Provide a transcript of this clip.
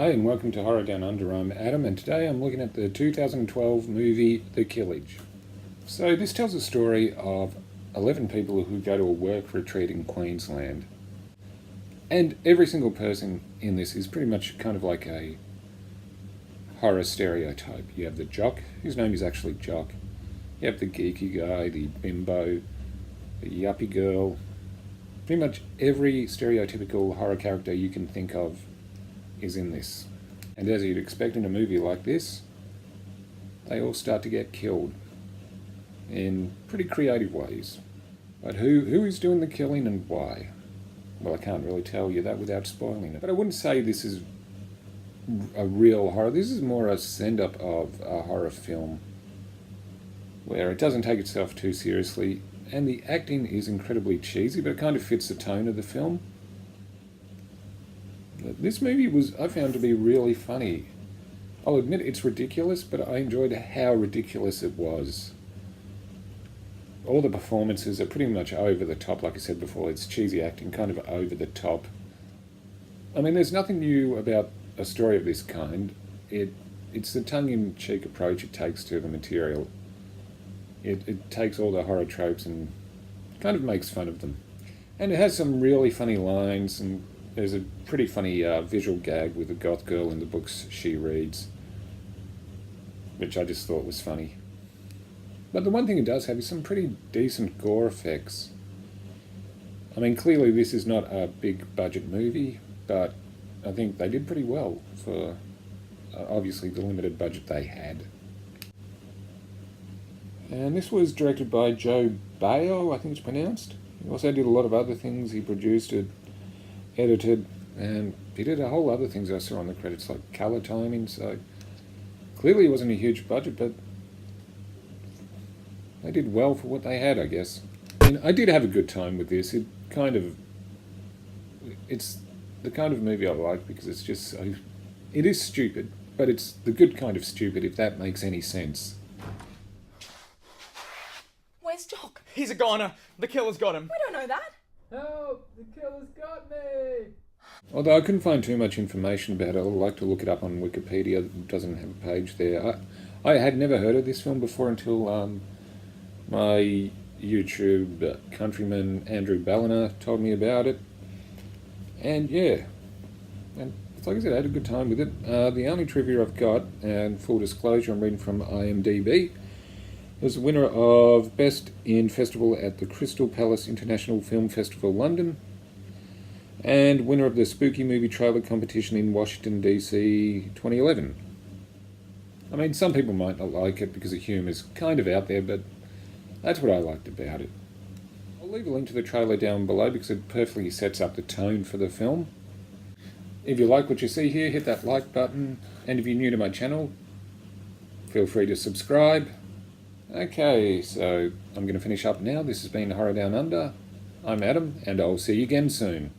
Hi and welcome to Horror Down Under. I'm Adam and today I'm looking at the 2012 movie The Killage. So this tells a story of 11 people who go to a work retreat in Queensland. And every single person in this is pretty much kind of like a horror stereotype. You have the jock, whose name is actually Jock. You have the geeky guy, the bimbo, the yuppie girl. Pretty much every stereotypical horror character you can think of is in this. And as you'd expect in a movie like this, they all start to get killed in pretty creative ways. But who is doing the killing and why? Well, I can't really tell you that without spoiling it. But I wouldn't say this is a real horror. This is more a send-up of a horror film where it doesn't take itself too seriously and the acting is incredibly cheesy, but it kind of fits the tone of the film. This movie I found to be really funny. I'll admit it's ridiculous, but I enjoyed how ridiculous it was. All the performances are pretty much over the top, like I said before. It's cheesy acting, kind of over the top. I mean, there's nothing new about a story of this kind. It's the tongue-in-cheek approach it takes to the material. It takes all the horror tropes and kind of makes fun of them. And it has some really funny lines, and there's a pretty funny visual gag with a goth girl in the books she reads, which I just thought was funny. But the one thing it does have is some pretty decent gore effects. I mean, clearly this is not a big budget movie, but I think they did pretty well for obviously the limited budget they had. And this was directed by Joe Baio, I think it's pronounced. He also did a lot of other things. He produced it, edited, and he did a whole other things I saw on the credits, like colour timing, so clearly it wasn't a huge budget, but they did well for what they had, I guess. I mean, I did have a good time with this. It's the kind of movie I like because it's just so, it is stupid, but it's the good kind of stupid, if that makes any sense. Where's Jock? He's a goner. The killer's got him. We don't know that. Help! The killer's got me! Although I couldn't find too much information about it, I'd like to look it up on Wikipedia. It doesn't have a page there. I had never heard of this film before until my YouTube countryman Andrew Balliner told me about it. And yeah, and like I said, I had a good time with it. The only trivia I've got, and full disclosure, I'm reading from IMDb, it was the winner of Best in Festival at the Crystal Palace International Film Festival, London, and winner of the Spooky Movie Trailer Competition in Washington, D.C. 2011. I mean, some people might not like it because the humour is kind of out there, but that's what I liked about it. I'll leave a link to the trailer down below because it perfectly sets up the tone for the film. If you like what you see here, hit that like button, and if you're new to my channel, feel free to subscribe. Okay, so I'm going to finish up now. This has been Horror Down Under. I'm Adam, and I'll see you again soon.